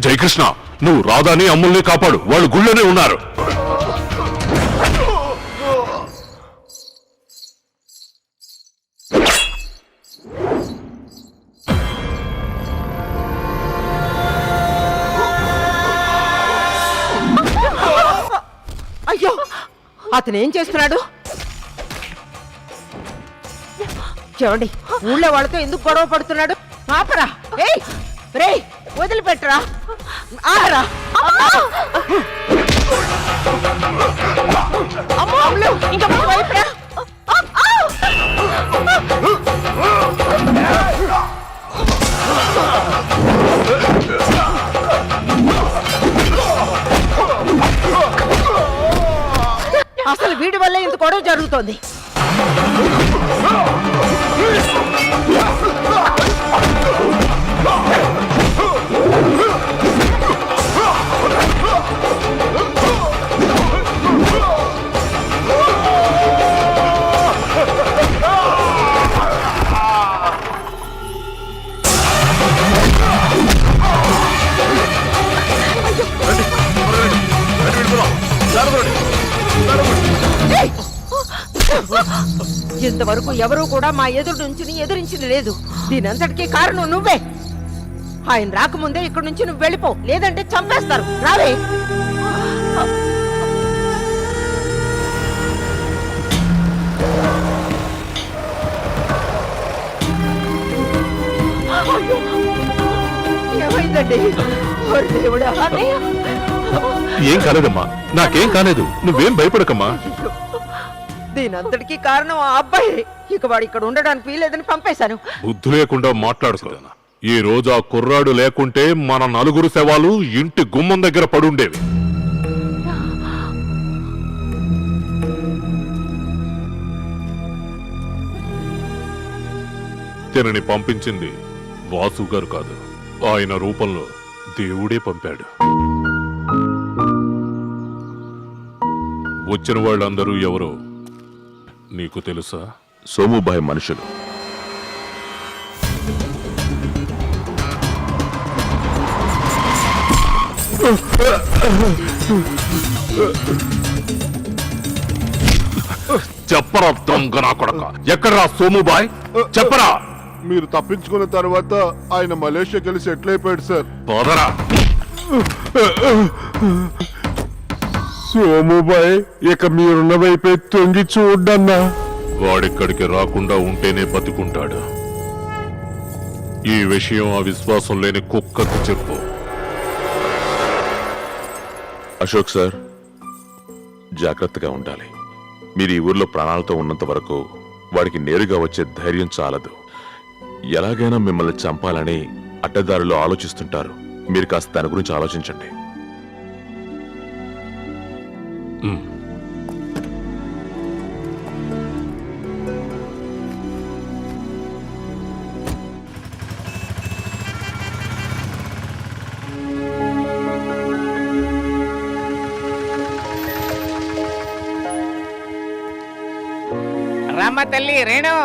జయకృష్ణ, నువ్వు రాధాని అమ్ముల్ని కాపాడు, వాళ్ళు గుళ్ళోనే ఉన్నారు. అయ్యో, అతను ఏం చేస్తున్నాడు? చూడండి, ఊళ్ళో వాళ్ళతో ఎందుకు గొడవ పడుతున్నాడు? ఆపరా! ఏయ్ రే, వదిలిపెట్టరా! ఆరా! అమ్మో, ఇంకా వైపురా! అసలు వీడి వల్ల ఇంత గొడవ జరుగుతోంది. ఇంతవరకు ఎవరూ కూడా మా ఎదురు నుంచి ఎదిరించింది లేదు. దీనంతటికీ కారణం నువ్వే. ఆయన రాకముందే ఇక్కడి నుంచి నువ్వు వెళ్ళిపో, లేదంటే చంపేస్తారు. రావే! ఏమైందండి? దేవుడా! ఏం కాలేదమ్మా, నాకేం కాలేదు, నువ్వేం భయపడకమ్మా. దీనంతటికీ కారణం ఆ అబ్బాయి. ఇక వాడు ఇక్కడ ఉండడానికి వీలేదని పంపేశాను. బుద్ధి లేకుండా మాట్లాడుతున్నా. ఈ రోజు ఆ కుర్రాడు లేకుంటే మన నలుగురు శవాలు ఇంటి గుమ్మం దగ్గర పడుండేవి. తినని పంపించింది వాసు గారు కాదు, ఆయన రూపంలో దేవుడే పంపాడు. వచ్చిన వాళ్ళందరూ ఎవరో నీకు తెలుసా? సోముబాయ్ మనుషులు. చెప్పరా దొంగ నా కొడక, ఎక్కడరా సోముబాయ్? చెప్పరా. మీరు తప్పించుకున్న తర్వాత ఆయన మలేషియాకి వెళ్ళి సెటిల్ అయిపోయాడు సార్. పోదరా. సోముబాయ్ ఇక మీరున్న వైపే తొంగి చూడన్నా. వాడిక్కడికి రాకుండా ఉంటేనే బతుకుంటాడు. ఈ విషయం ఆ విశ్వాసం లేని కుక్కకు చెప్పు. అశోక్ సార్, జాగ్రత్తగా ఉండాలి. మీరు ఈ ఊర్లో ప్రాణాలతో ఉన్నంత వరకు వాడికి నేరుగా వచ్చే ధైర్యం చాలదు. ఎలాగైనా మిమ్మల్ని చంపాలని అడ్డదారిలో ఆలోచిస్తుంటారు. మీరు కాస్త దాని గురించి ఆలోచించండి. రామ్మ తల్లి రేణు,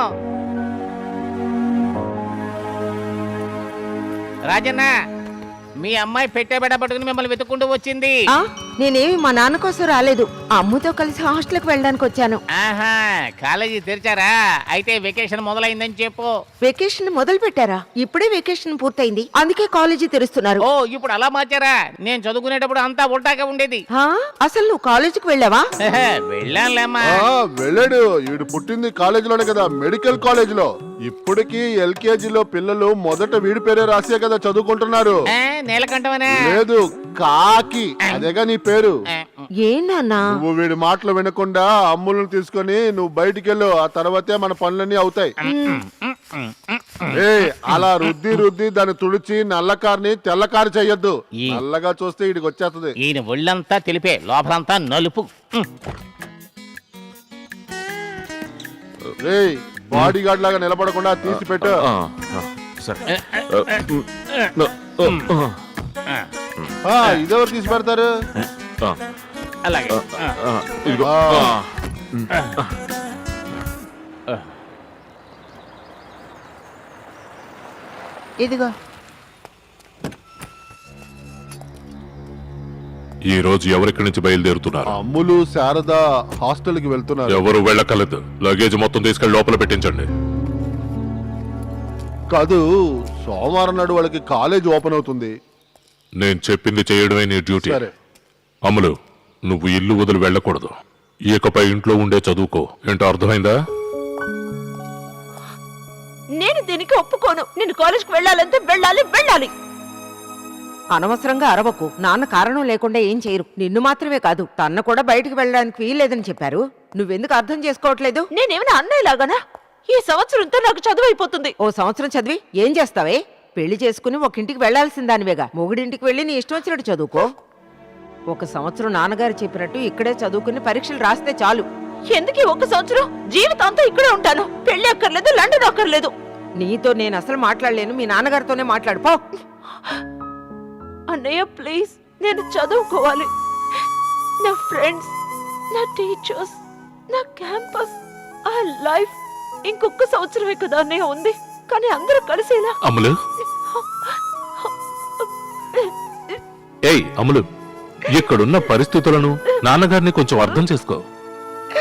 రాజన్న, మీ అమ్మాయి పెట్టేబెడ పట్టుకుని మిమ్మల్ని వెతుక్కుంటూ వచ్చింది. నేనేమి మా నాన్న కోసం రాలేదు, అమ్ముతో కలిసి హాస్టల్కి వెళ్ళడానికి వచ్చాను. ఆహా, కాలేజీ తెరిచారా? అయితే వెకేషన్ మొదలైందని చెప్పు. వెకేషన్ మొదలు పెట్టారా? ఇప్పుడే వెకేషన్ పూర్తయింది, అందుకే కాలేజీ తెరుస్తున్నారు. ఓ, ఇప్పుడు అలా మార్చారా? నేను చదువుకునేటప్పుడు అంతా ఉల్టాగా ఉండేది. అసలు నువ్వు కాలేజీకి వెళ్ళావా? వెళ్ళానులేమ్మా. వెళ్ళాడు. ఈడు పుట్టింది కాలేజీలోనే కదా, మెడికల్ కాలేజీలో. ఇప్పటికీ ఎల్కేజీలో పిల్లలు మొదట వీడి పేరే రాసే కదా చదువుకుంటున్నారు. నీలకంఠమనే? లేదు, కాకి. అదేగా నీ పేరు. ఏనా? నువ్వు వీడి మాటలు వినకుండా అమ్ములను తీసుకొని నువ్వు బయటికి వెళ్ళు. ఆ తర్వాతే మన పనులన్నీ అవుతాయి. అలా రుద్ది రుద్ది దాన్ని తుడిచి నల్ల కార్ని తెల్ల కారు చెయ్యొద్దు. ఈ- నల్లగా చూస్తే ఇడికి వచ్చేస్తుంది. ఈయన ఒళ్ళంతా తెలిపే, లోపలంతా నలుపు. బాడీ గార్డ్ లాగా నిలబడకుండా తీసి పెట్టు. సరే ఇదెవరు తీసి పెడతారు? అలాగే. ఇదిగో ఇదిగో. ఈ రోజు ఎవరిక్కడి నుంచి బయలుదేరుతున్నారు? అమ్ములు శారద హాస్టల్ కి వెళ్తున్నారు. ఎవరు వెళ్ళకలేదు. లగేజ్ మొత్తం తీసుకెళ్లి లోపల పెట్టించండి. కాదు, సోమవారం నాడు వాళ్ళకి కాలేజ్ ఓపెన్ అవుతుంది. నేను చెప్పింది చేయడమే నీ డ్యూటీ. సరే. అమలు, నువ్వు ఇల్లు వదిలి వెళ్ళకూడదు. ఇకపై ఇంట్లో ఉండే చదువుకో. ఏంటో అర్థమైందా? నేను దీనికి ఒప్పుకోను. నేను కాలేజ్కి వెళ్ళాలంటే వెళ్ళాలి వెళ్ళాలి. అనవసరంగా అరవకు. నాన్న కారణం లేకుండా ఏం చేయరు. నిన్ను మాత్రమే కాదు, తన్న కూడా బయటికి వెళ్ళడానికి వీల్లేదని చెప్పారు. నువ్వెందుకు అర్థం చేసుకోవట్లేదు? నేనేమైనా అన్నయ్యలాగానా? ఈ సంవత్సరంతో నాకు చదువు అయిపోతుంది. ఓ సంవత్సరం చదివి ఏం చేస్తావే? పెళ్లి చేసుకుని ఒక ఇంటికి వెళ్లాల్సిందానివేగా. మొగుడింటికి వెళ్ళి నీ ఇష్టం వచ్చినట్టు చదువుకో. ఒక సంవత్సరం నాన్నగారు చెప్పినట్టు ఇక్కడే చదువుకుని పరీక్షలు రాస్తే చాలు. ఎందుకు ఒక సంవత్సరం? జీవితాంతం ఇక్కడే ఉంటాను. పెళ్లి అక్కర్లేదు, లండన్ అక్కర్లేదు. నీతో నేను అసలు మాట్లాడలేను. మీ నాన్నగారితోనే మాట్లాడు పో. అన్నయ్య ప్లీజ్, నేను చదువుకోవాలి. నా ఫ్రెండ్స్, నా టీచర్స్, నా క్యాంపస్, ఆ లైఫ్ ఇంకొక సంవత్సరమే కదా అన్నయ్య ఉంది. కానీ అందరూ కలిసేలా. అమలు, ఏయ్ అమలు, ఇక్కడున్న పరిస్థితులను నాన్నగారిని కొంచెం అర్థం చేసుకో.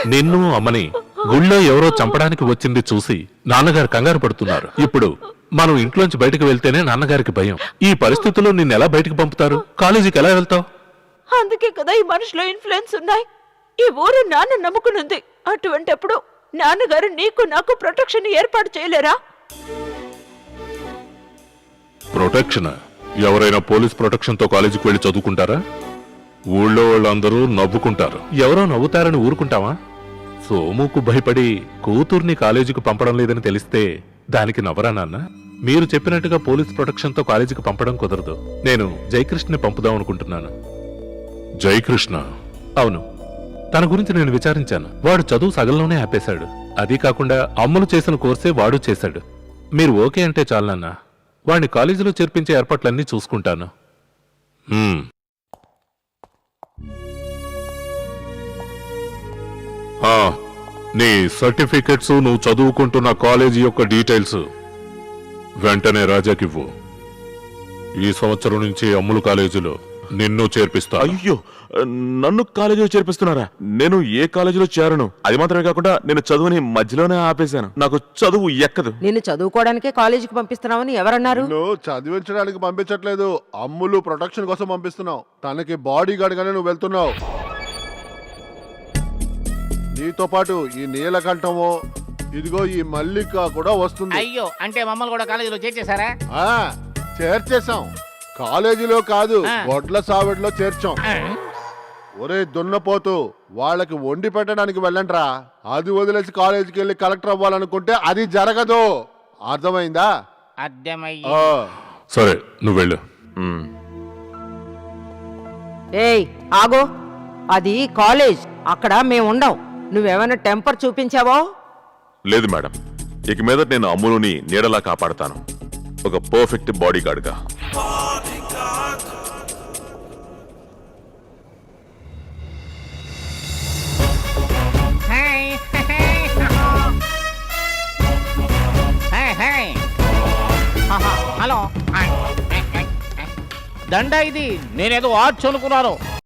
నిన్ను అమ్మని గుళ్ళో ఎవరో చంపడానికి వచ్చింది చూసి నాన్నగారు కంగారు పడుతున్నారు. ఇప్పుడు మనం ఇంట్లోంచి బయటకు వెళ్తేనే నాన్నగారికి భయం. ఈ పరిస్థితుల్లో నిన్ను ఎలా బయటకు పంపుతారు? కాలేజీకి ఎలా వెళ్తావు? అందుకే కదా ఈ మనుషులో ఇన్ఫ్లుయెన్స్ ఉన్నాయి. ఈ ఊరు నాన్న నమ్ముకునుంది. అటువంటప్పుడు నాన్నగారు నీకు నాకు ప్రొటెక్షన్ ఏర్పాటు చేయలేరా? ప్రొటెక్షన్? ఎవరైనా పోలీస్ ప్రొటెక్షన్ తో కాలేజీకి వెళ్లి చదువుకుంటారా? ఊళ్ళో వాళ్ళందరూ నవ్వుకుంటారు. ఎవరో నవ్వుతారని ఊరుకుంటావా? సోముకు భయపడి కూతుర్ని కాలేజీకి పంపడం లేదని తెలిస్తే దానికి నవ్వరా నాన్న? మీరు చెప్పినట్టుగా పోలీస్ ప్రొటెక్షన్ తో కాలేజీకి పంపడం కుదరదు. నేను జయకృష్ణని పంపుదాం అనుకుంటున్నాను. జయకృష్ణ? అవును, తన గురించి నేను విచారించాను. వాడు చదువు సగంలోనే ఆపేశాడు. అదీ కాకుండా అమ్ములు చేసిన కోర్సే వాడు చేశాడు. మీరు ఓకే అంటే చాలు నాన్న. వాడిని కాలేజీలో చేర్పించే ఏర్పాట్లన్నీ చూసుకుంటాను. నీ సర్టిఫికెట్స్, నువ్వు చదువుకుంటున్న కాలేజీ యొక్క డీటెయిల్స్ వెంటనే రాజాకివ్వు. ఈ సంవత్సరం నుంచి అమ్ములు కాలేజీలో నిన్ను చేర్పిస్తా. అయ్యో, నన్ను కాలేజీలో చేర్పిస్తున్నారా? నేను ఏ కాలేజీలో చేరను. అది మాత్రమే కాకుండా నేను చదువుని మధ్యలోనే ఆపేశాను. నాకు చదువు ఎక్కదు. నిన్ను చదువుకోవడానికే కాలేజీకి పంపిస్తున్నావని ఎవరన్నారు? నువ్వు చదివించడానికి పంపించట్లేదు, అమ్ములు ప్రొటెక్షన్ కోసం పంపిస్తున్నావు. తనకి బాడీ గార్డ్ గానే నువ్వు వెళ్తున్నావు. నీతో పాటు ఈ నీలకంఠము, ఇదిగో ఈ మల్లిక కూడా వస్తుంది. అయ్యో, అంటే మమ్మల్ని కూడా కాలేజీలో చేర్చేశారా? చేర్చేశాం. కాలేజీలో కాదు, ఆ. గొడ్ల సావిడిలో చేర్చాం. ఒరే దున్నపోతూ, వాళ్ళకి వండి పెట్టడానికి వెళ్ళండ్రా. అది వదిలేసి కాలేజీకి వెళ్ళి కలెక్టర్ అవ్వాలనుకుంటే అది జరగదు. అర్థమైందా? అర్థమయ్యి. ఆ. సరే, నువ్వు వెళ్ళు. ఏయ్ ఆగో, అది కాలేజ్. అక్కడ మేము ఉండం. నువ్వేమైనా టెంపర్ చూపించావో? లేదు మేడం, ఇక మీద నేను అమ్ములుని నీడలా కాపాడతాను, ఒక పర్ఫెక్ట్ బాడీ గార్డ్గా. హాయ్. Hi hi. హలో. దండ ఇది. నేనేదో వాచ్ అనుకున్నాను.